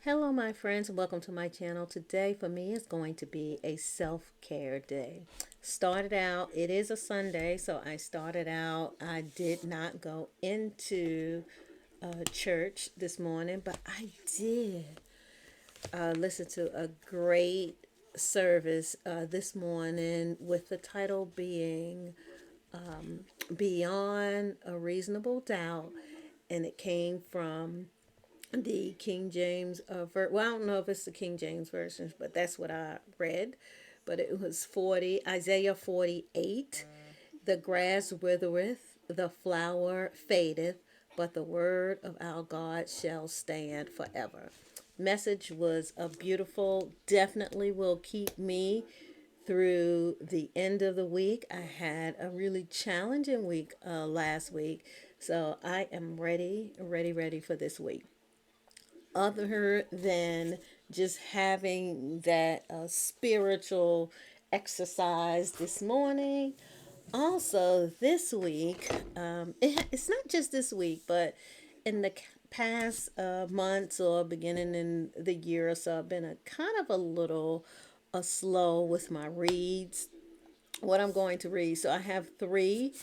Hello, my friends, and welcome to my channel. Today, for me, is going to be a self-care day. Started out, it is a Sunday, so I did not go into church this morning, but I did listen to a great service this morning with the title being Beyond a Reasonable Doubt, and it came from the King James well, I don't know if it's the King James version, but that's what I read. But it was Isaiah 48. The grass withereth, the flower fadeth, but the word of our God shall stand forever. Message was a beautiful, definitely will keep me through the end of the week. I had a really challenging week last week, so I am ready for this week, other than just having that spiritual exercise this morning. Also, this week, it's not just this week, but in the past months or beginning in the year or so, I've been a kind of a little slow with my reads, what I'm going to read. So I have three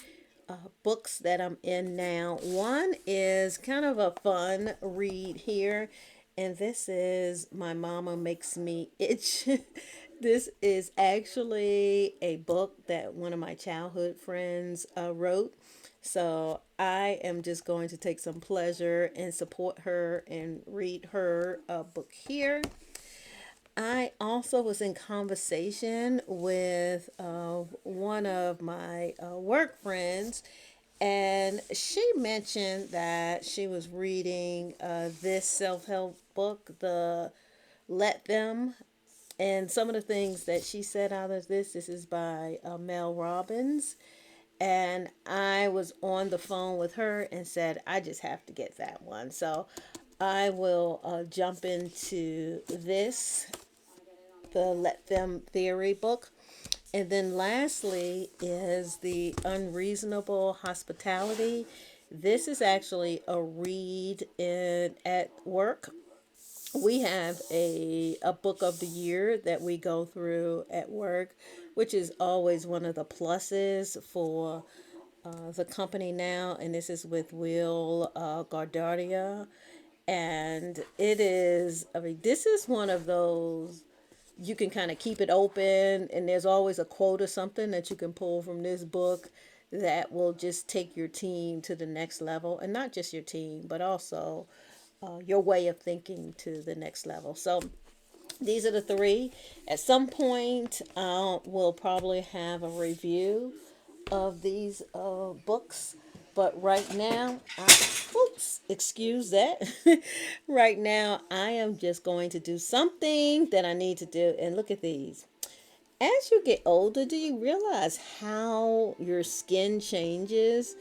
books that I'm in now. One is kind of a fun read here, and this is My Mama Makes Me Itch. This is actually a book that one of my childhood friends wrote. So I am just going to take some pleasure and support her and read her book here. I also was in conversation with one of my work friends, and she mentioned that she was reading this self help book, the Let Them. And some of the things that she said out of this is by Mel Robbins. And I was on the phone with her and said, I just have to get that one. So I will jump into this, the Let Them Theory book. And then lastly is the Unreasonable Hospitality. This is actually a read in at work. We have a book of the year that we go through at work, which is always one of the pluses for the company now. And this is with Will Gardardia. And it is, I mean, this is one of those you can kind of keep it open, and there's always a quote or something that you can pull from this book that will just take your team to the next level, and not just your team but also your way of thinking to the next level. So these are the three. At some point we'll probably have a review of these books, but right now oops, excuse that. Right now I am just going to do something that I need to do. And look at these. As you get older, do you realize how your skin changes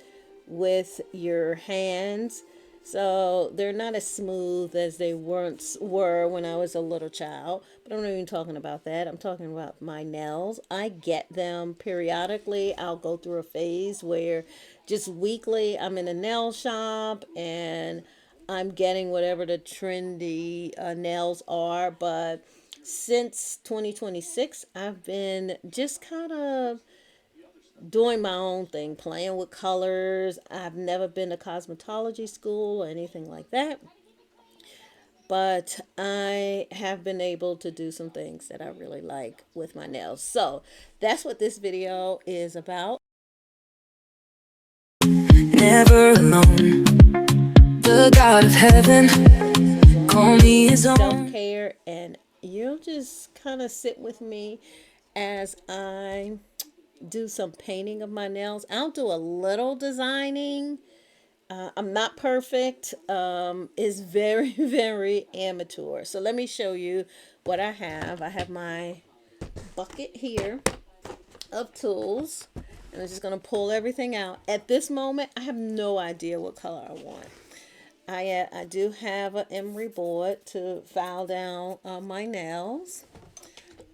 with your hands? So they're not as smooth as they once were when I was a little child. But I'm not even talking about that. I'm talking about my nails. I get them periodically. I'll go through a phase where just weekly I'm in a nail shop and I'm getting whatever the trendy nails are. But since 2026, I've been just kind of doing my own thing, playing with colors. I've never been to cosmetology school or anything like that, but I have been able to do some things that I really like with my nails. So that's what this video is about. Never alone. The God of heaven, call me his own. Self-care, and you'll just kind of sit with me as I do some painting of my nails. I'll do a little designing. I'm not perfect. It's very, very amateur. So let me show you what I have. I have my bucket here of tools. And I'm just going to pull everything out. At this moment, I have no idea what color I want. I do have an emery board to file down my nails.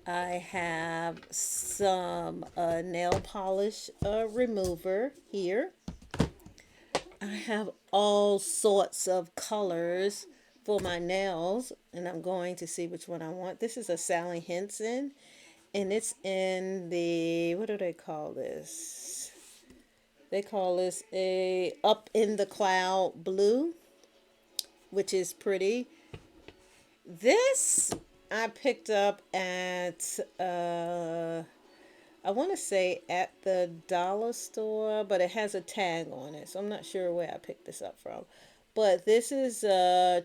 I have some nail polish remover here. I have all sorts of colors for my nails, and I'm going to see which one I want. This is a Sally Henson, and it's in the, what do they call this? They call this a up in the cloud blue, which is pretty. This I picked up at I want to say at the dollar store, but it has a tag on it, so I'm not sure where I picked this up from. But this is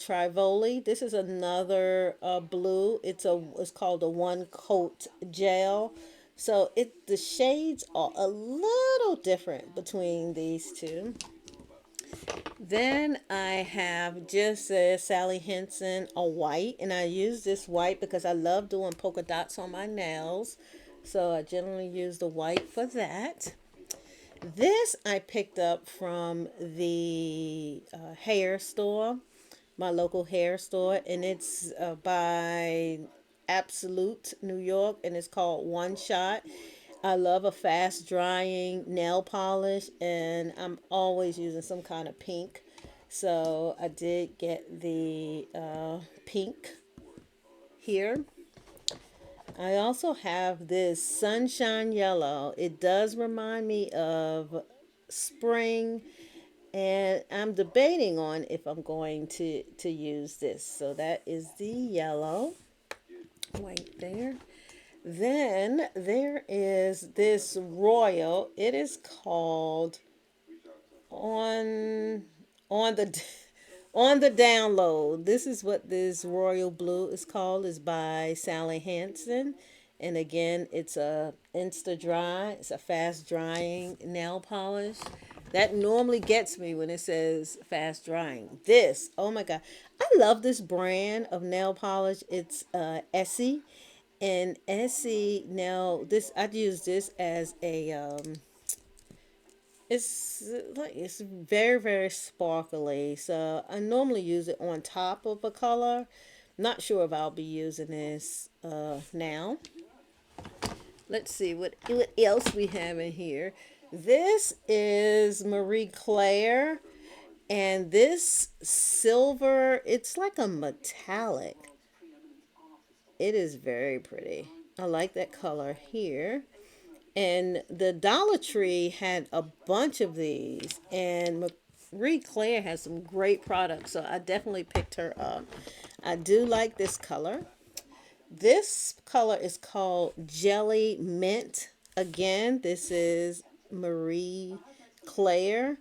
Trivoli. This is another blue. It's called a one coat gel. So the shades are a little different between these two. Then I have just a Sally Henson, a white, and I use this white because I love doing polka dots on my nails. So I generally use the white for that. This I picked up from the hair store, my local hair store, and it's by Absolute New York, and it's called One Shot. I love a fast drying nail polish, and I'm always using some kind of pink. So I did get the pink here. I also have this sunshine yellow. It does remind me of spring, and I'm debating on if I'm going to use this. So that is the yellow right there. Then there is this royal. It is called on on the on the download. This is what this royal blue is called. Is by Sally Hansen, and again, it's a insta dry. It's a fast drying nail polish. That normally gets me when it says fast drying. This, oh my god, I love this brand of nail polish. It's Essie, and Essie now this I'd use this as a it's like it's very sparkly. So I normally use it on top of a color. Not sure if I'll be using this now. Let's see what else we have in here. This is Marie Claire, and this silver, it's like a metallic. It is very pretty. I like that color here. And the Dollar Tree had a bunch of these, and Marie Claire has some great products, so I definitely picked her up. I do like this color. This color is called Jelly Mint. Again, this is Marie Claire,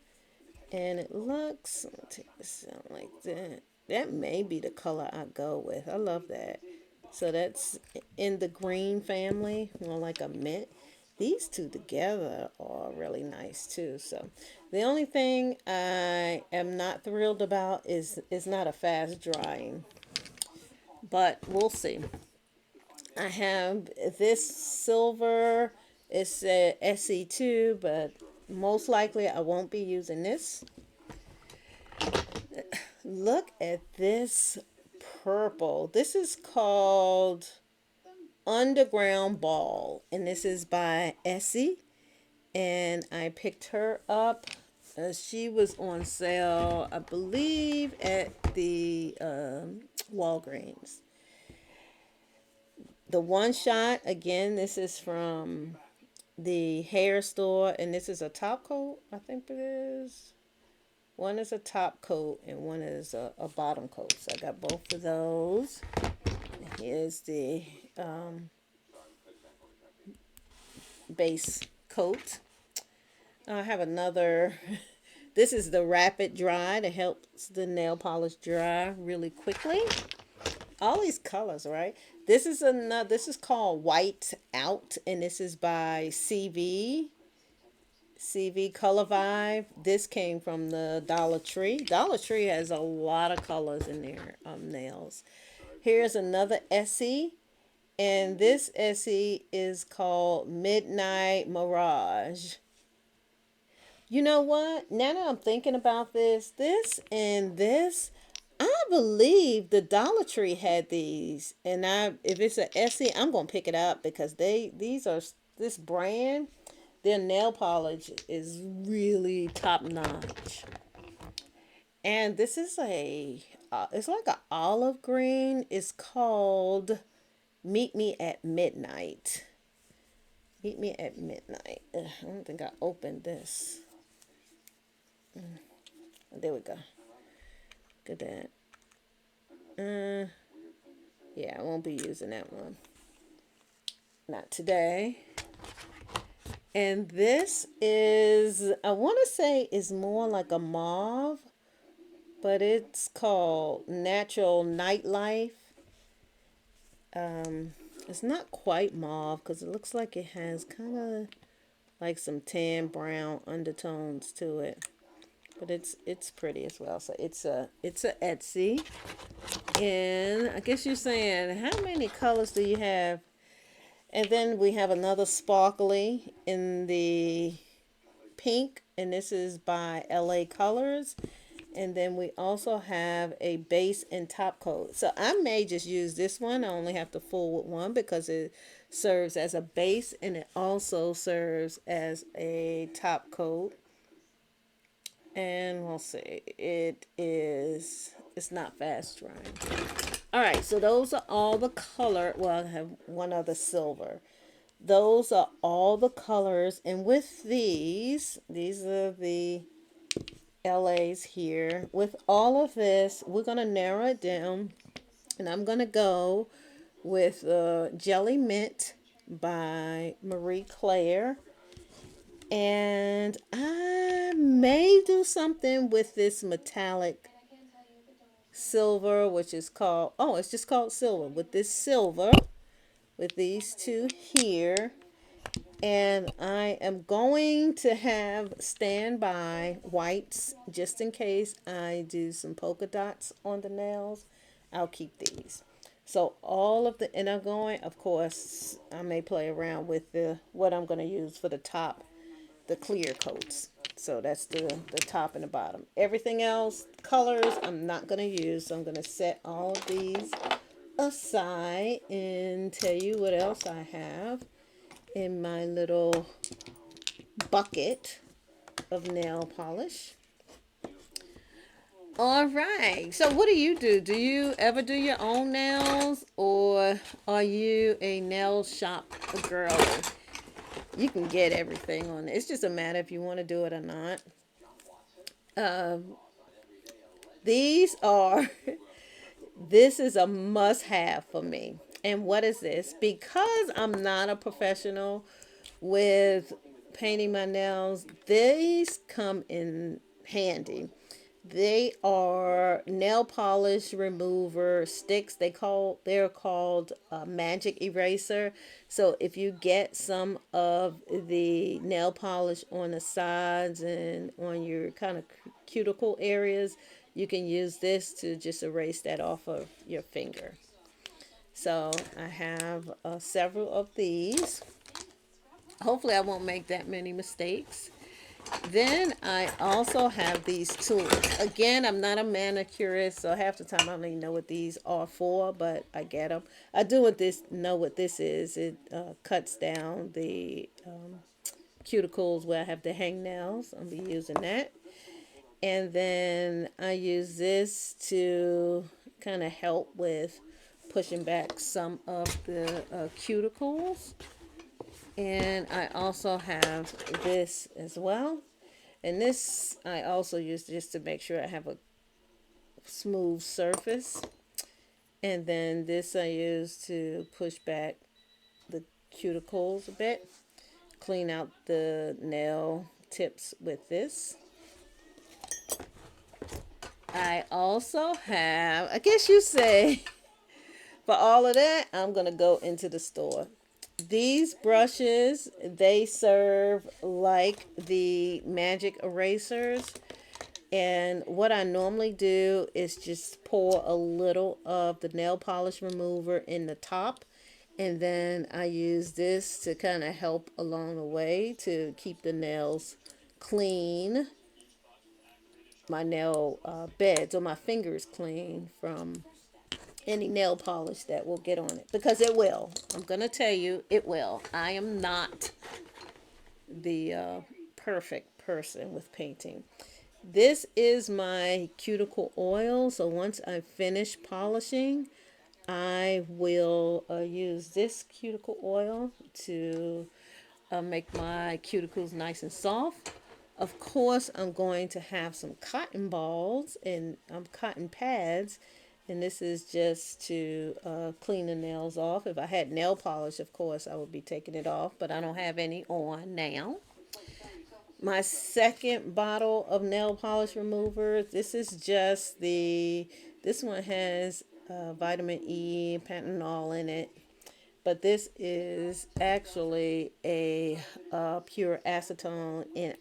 and it looks, let me take this out like that. That may be the color I go with. I love that. So that's in the green family, more like a mint. These two together are really nice too. So the only thing I am not thrilled about is not a fast drying, but we'll see. I have this silver. It's a SE2, but most likely I won't be using this. Look at this purple. This is called Underground Ball, and this is by Essie. And I picked her up. She was on sale, I believe, at the Walgreens. The One Shot, again, this is from the hair store, and this is a top coat, I think it is. One is a top coat and one is a bottom coat. So I got both of those. Here's the base coat. I have another. This is the rapid dry that helps the nail polish dry really quickly. All these colors, right? This is another. This is called White Out, and this is by CV Color Vibe. This came from the Dollar Tree. Dollar Tree has a lot of colors in their nails. Here's another Essie, and this Essie is called Midnight Mirage. You know what? Now that I'm thinking about this and this, I believe the Dollar Tree had these, and if it's an Essie, I'm gonna pick it up because these are this brand. Their nail polish is really top notch. And this is a it's like an olive green. It's called Meet Me at Midnight. Meet Me at Midnight. Ugh, I don't think I opened this. There we go. Look at that. Yeah, I won't be using that one. Not today. And this is, I want to say, is more like a mauve, but it's called Natural Nightlife. Um, it's not quite mauve because it looks like it has kind of like some tan brown undertones to it, but it's pretty as well. So it's a Etsy, and I guess you're saying how many colors do you have? And then we have another sparkly in the pink, and this is by LA Colors. And then we also have a base and top coat. So I may just use this one. I only have to fool with one because it serves as a base and it also serves as a top coat. And we'll see. It's not fast drying. All right, so those are all the color. Well, I have one other silver. Those are all the colors. And with these are the LA's here. With all of this, we're going to narrow it down. And I'm going to go with Jelly Mint by Marie Claire. And I may do something with this metallic silver, which is called, oh, it's just called silver. With this silver, with these two here. And I am going to have standby whites just in case I do some polka dots on the nails. I'll keep these. So all of the, and I'm going, of course, I may play around with the what I'm going to use for the top, the clear coats. So that's the top and the bottom. Everything else, colors, I'm not going to use. So I'm going to set all of these aside and tell you what else I have in my little bucket of nail polish. All right. So, what do you do? Do you ever do your own nails, or are you a nail shop girl? You can get everything on it. It's just a matter if you want to do it or not. These are, this is a must have for me. And what is this? Because I'm not a professional with painting my nails, these come in handy. They are nail polish remover sticks. They're called magic eraser. So if you get some of the nail polish on the sides and on your kind of cuticle areas, you can use this to just erase that off of your finger. So I have several of these. Hopefully I won't make that many mistakes. Then I also have these tools. Again, I'm not a manicurist, so half the time I don't even know what these are for, but I get them. I do know what this is. It cuts down the cuticles where I have the hangnails. I'll be using that. And then I use this to kind of help with pushing back some of the cuticles. And I also have this as well. And this I also use just to make sure I have a smooth surface. And then this I use to push back the cuticles a bit. Clean out the nail tips with this. I also have, I guess you say, for all of that, I'm going to go into the store. These brushes, they serve like the magic erasers. And what I normally do is just pour a little of the nail polish remover in the top. And then I use this to kind of help along the way to keep the nails clean. My nail beds or my fingers clean from any nail polish that will get on it. Because it will. I'm going to tell you, it will. I am not the perfect person with painting. This is my cuticle oil. So once I finish polishing, I will use this cuticle oil to make my cuticles nice and soft. Of course, I'm going to have some cotton balls and cotton pads, and this is just to clean the nails off. If I had nail polish, of course, I would be taking it off, but I don't have any on now. My second bottle of nail polish remover. This is just this one has vitamin E, panthenol in it, but this is actually a pure acetone. And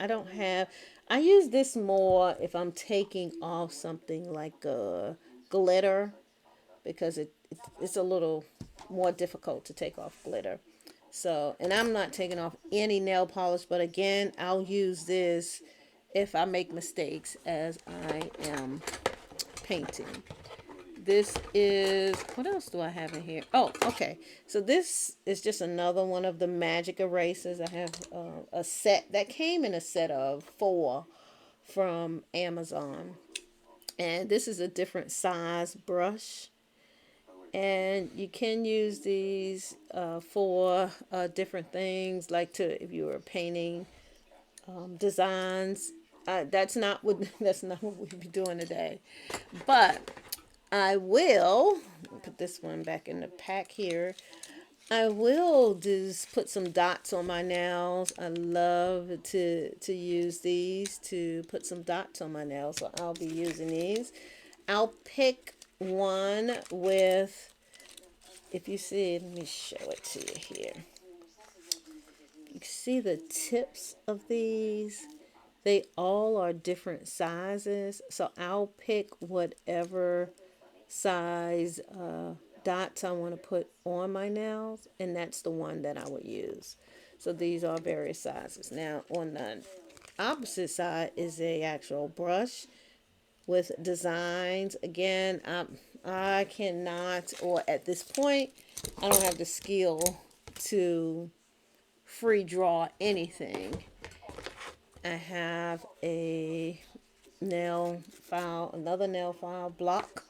I use this more if I'm taking off something like glitter, because it's a little more difficult to take off glitter. So, and I'm not taking off any nail polish, but again, I'll use this if I make mistakes as I am painting. This is, what else do I have in here? Oh, okay. So this is just another one of the magic erasers. I have a set that came in a set of 4 from Amazon. And this is a different size brush. And you can use these for different things, like to if you were painting designs. That's not what that's not what we'll be doing today. But I will put this one back in the pack here. I will just put some dots on my nails. I love to use these to put some dots on my nails. So I'll be using these. I'll pick one with, if you see, let me show it to you here. You see the tips of these? They all are different sizes. So I'll pick whatever size dots I want to put on my nails, and that's the one that I would use. So these are various sizes. Now on the opposite side is a actual brush with designs. Again, I cannot, or at this point, I don't have the skill to free draw anything. I have a nail file, another nail file block.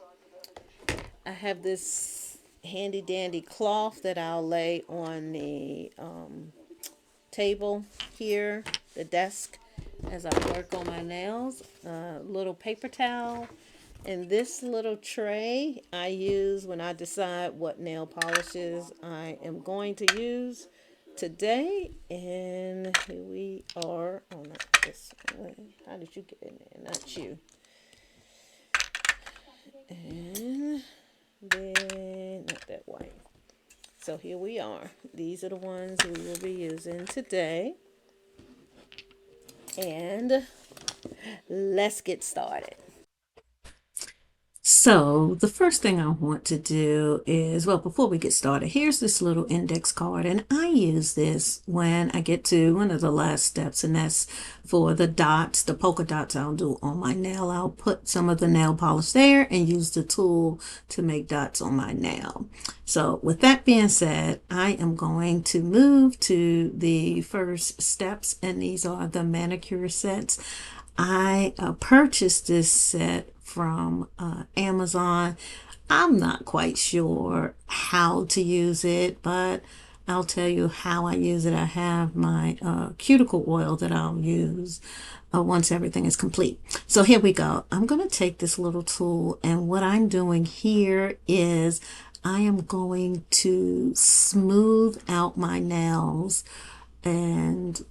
I have this handy dandy cloth that I'll lay on the table here, the desk, as I work on my nails. A little paper towel. And this little tray I use when I decide what nail polishes I am going to use today. And here we are. Oh, not this way. How did you get in there? Not you. And then, not that way. So here we are. These are the ones we will be using today. And let's get started. So the first thing I want to do is, well, before we get started, here's this little index card, and I use this when I get to one of the last steps, and that's for the dots, the polka dots I'll do on my nail. I'll put some of the nail polish there and use the tool to make dots on my nail. So with that being said, I am going to move to the first steps, and these are the manicure sets. I purchased this set from Amazon. I'm not quite sure how to use it, but I'll tell you how I use it. I have my cuticle oil that I'll use once everything is complete. So here we go. I'm going to take this little tool, and what I'm doing here is I am going to smooth out my nails, and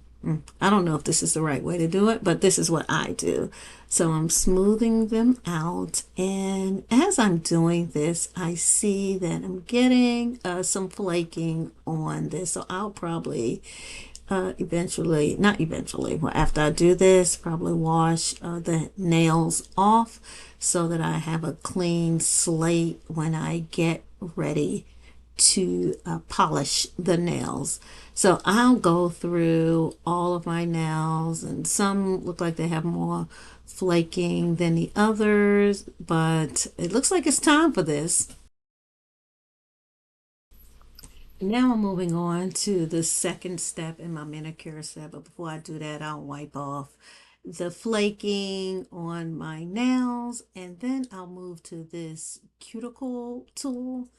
I don't know if this is the right way to do it, but this is what I do. So I'm smoothing them out, and as I'm doing this, I see that I'm getting some flaking on this. So I'll probably eventually, not eventually, well, after I do this, probably wash the nails off so that I have a clean slate when I get ready to polish the nails. So I'll go through all of my nails, and some look like they have more flaking than the others, but it looks like it's time for this. Now I'm moving on to the second step in my manicure set, but before I do that, I'll wipe off the flaking on my nails, and then I'll move to this cuticle tool.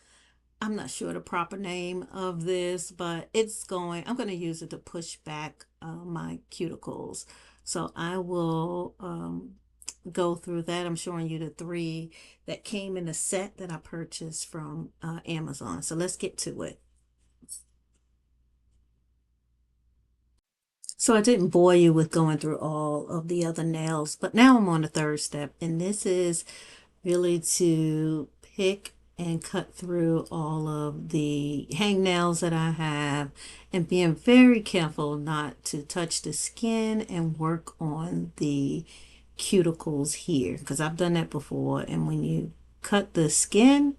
I'm not sure the proper name of this, but I'm going to use it to push back my cuticles. So I will go through that. I'm showing you the three that came in a set that I purchased from Amazon. So let's get to it. So I didn't bore you with going through all of the other nails, but now I'm on the third step, and this is really to pick and cut through all of the hangnails that I have and being very careful not to touch the skin and work on the cuticles here, because I've done that before, and when you cut the skin,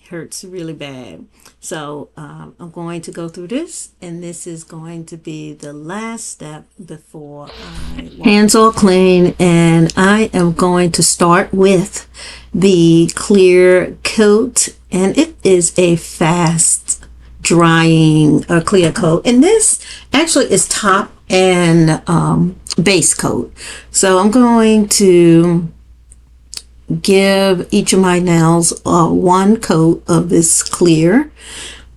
hurts really bad. So I'm going to go through this, and this is going to be the last step before I hands all clean, and I am going to start with the clear coat, and it is a fast drying clear coat, and this actually is top and base coat. So I'm going to give each of my nails one coat of this clear,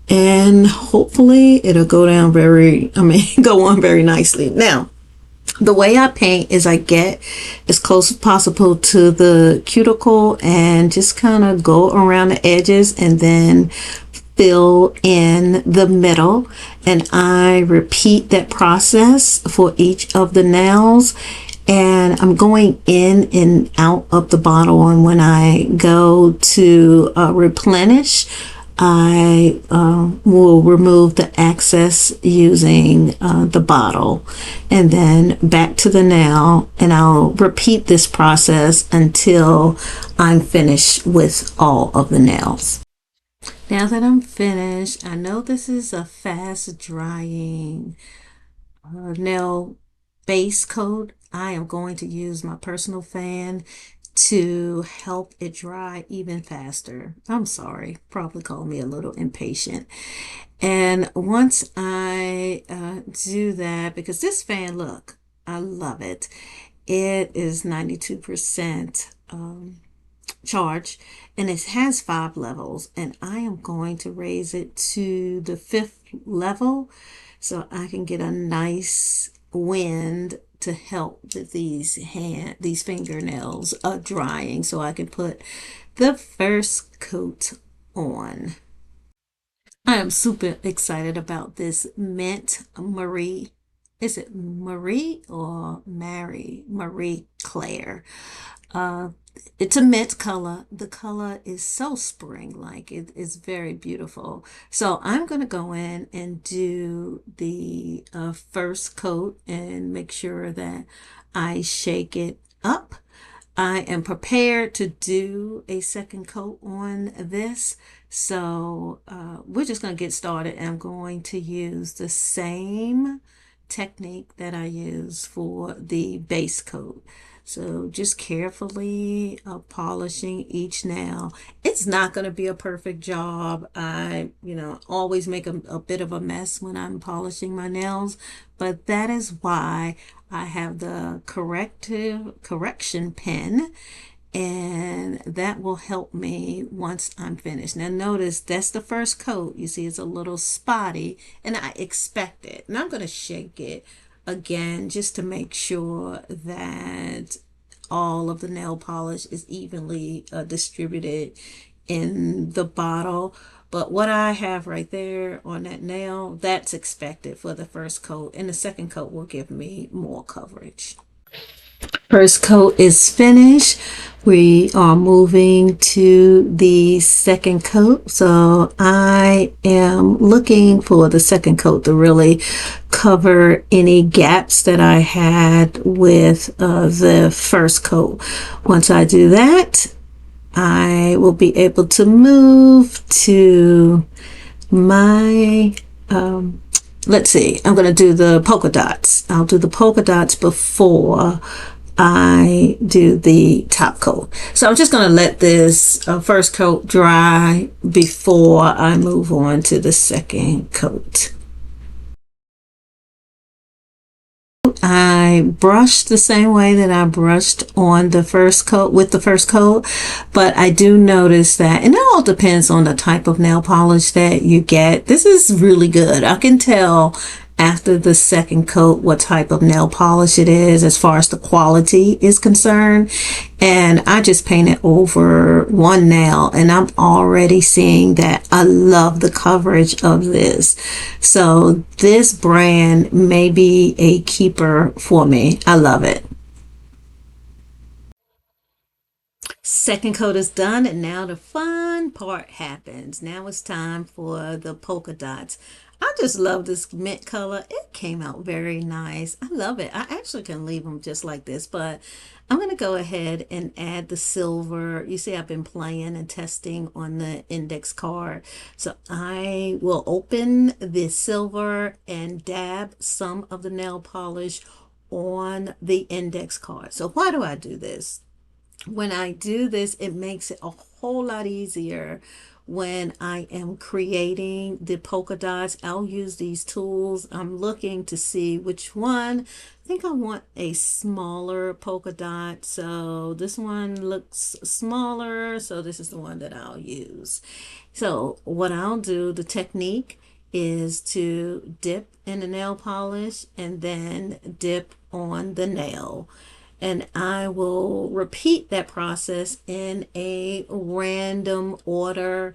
and hopefully it'll go down go on very nicely. Now, the way I paint is I get as close as possible to the cuticle and just kind of go around the edges and then fill in the middle, and I repeat that process for each of the nails, and I'm going in and out of the bottle, and when I go to replenish, I will remove the excess using the bottle, and then back to the nail, and I'll repeat this process until I'm finished with all of the nails. Now that I'm finished, I know this is a fast drying nail base coat. I am going to use my personal fan to help it dry even faster. I'm sorry, probably call me a little impatient. And once I do that, because this fan, look, I love it. It is 92% charge, and it has 5 levels, and I am going to raise it to the 5th level so I can get a nice wind to help with these fingernails drying, so I can put the first coat on. I am super excited about this mint Marie. Is it Marie or Marie Claire? Uh, it's a mint color. The color is so spring-like. It is very beautiful. So I'm going to go in and do the first coat and make sure that I shake it up. I am prepared to do a second coat on this. So we're just going to get started. I'm going to use the same technique that I use for the base coat. So just carefully polishing each nail. It's not going to be a perfect job. I, always make a bit of a mess when I'm polishing my nails, but that is why I have the correction pen, and that will help me once I'm finished. Now notice that's the first coat. You see it's a little spotty, and I expect it. And I'm going to shake it again just to make sure that all of the nail polish is evenly distributed in the bottle. But what I have right there on that nail, that's expected for the first coat, and the second coat will give me more coverage. First coat is finished. We are moving to the second coat. So I am looking for the second coat to really cover any gaps that I had with the first coat. Once I do that, I will be able to move to my let's see, I'm going to do the polka dots. I'll do the polka dots before I do the top coat. So I'm just going to let this first coat dry before I move on to the second coat. I I brush the same way that I brushed on the first coat with the first coat, but I do notice that, and it all depends on the type of nail polish that you get. This is really good. I can tell after the second coat what type of nail polish it is as far as the quality is concerned. And I just painted over one nail and I'm already seeing that I love the coverage of this. So this brand may be a keeper for me. I love it. Second coat is done, and now the fun part happens. Now it's time for the polka dots. I just love this mint color. It came out very nice. I love it. I actually can leave them just like this, but I'm going to go ahead and add the silver. You see, I've been playing and testing on the index card. So I will open the silver and dab some of the nail polish on the index card. So why do I do this? When I do this, it makes it a whole lot easier when I am creating the polka dots. I'll use these tools. I'm looking to see which one. I think I want a smaller polka dot. So this one looks smaller. So this is the one that I'll use. So what I'll do, the technique is to dip in the nail polish and then dip on the nail, and I will repeat that process in a random order.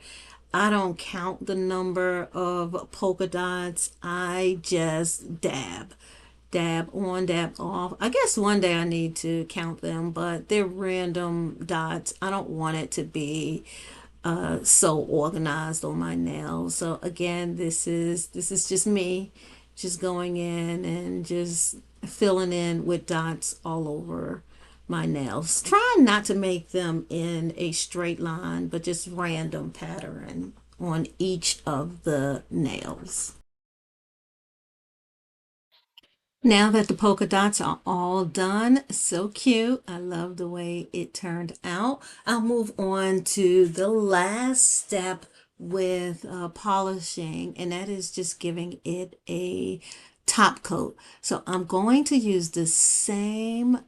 I don't count the number of polka dots. I just dab on, dab off. I guess one day I need to count them, but they're random dots. I don't want it to be so organized on my nails. So again, this is just me just going in and just filling in with dots all over my nails. Trying not to make them in a straight line, but just random pattern on each of the nails. Now that the polka dots are all done, so cute. I love the way it turned out. I'll move on to the last step with polishing, and that is just giving it a top coat. So I'm going to use the same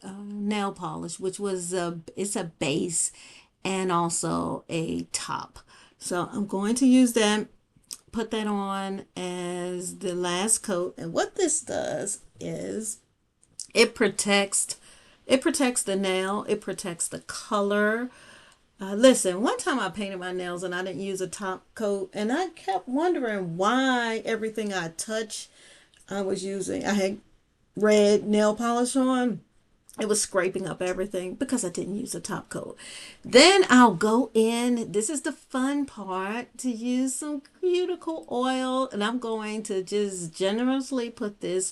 nail polish, which was it's a base and also a top. So I'm going to use that, put that on as the last coat. And what this does is it protects the nail, it protects the color. Listen, one time I painted my nails and I didn't use a top coat, and I kept wondering why everything I touched I had red nail polish on, it was scraping up everything because I didn't use a top coat. Then I'll go in. This is the fun part, to use some cuticle oil, and I'm going to just generously put this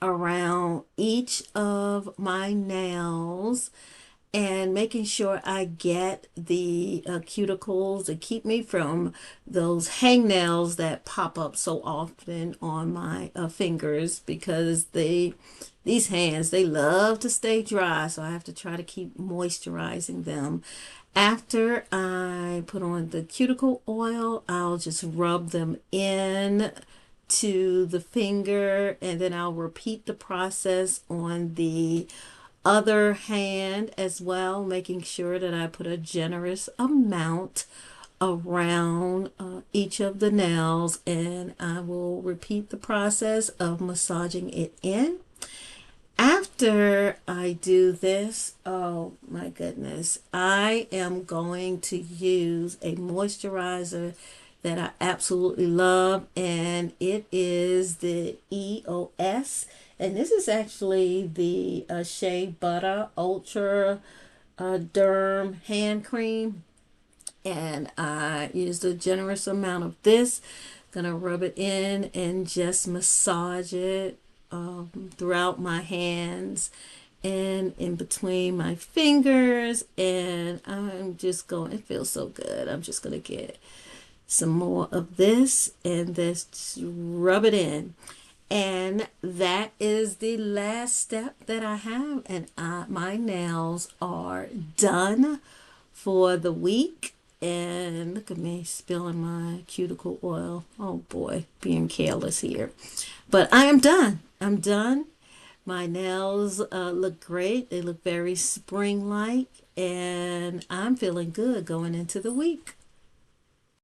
around each of my nails and making sure I get the cuticles to keep me from those hangnails that pop up so often on my fingers, because these hands, they love to stay dry, so I have to try to keep moisturizing them. After I put on the cuticle oil, I'll just rub them in to the finger, and then I'll repeat the process on the other hand as well, making sure that I put a generous amount around each of the nails, and I will repeat the process of massaging it in. After I do this, oh my goodness, I am going to use a moisturizer that I absolutely love, and it is the EOS. And this is actually the Shea Butter Ultra Derm Hand Cream. And I used a generous amount of this. Gonna rub it in and just massage it throughout my hands and in between my fingers. And I'm just going, it feels so good. I'm just gonna get some more of this and just rub it in. And that is the last step that I have. And my nails are done for the week. And look at me spilling my cuticle oil. Oh boy, being careless here. But I am done. I'm done. My nails look great. They look very spring like, and I'm feeling good going into the week.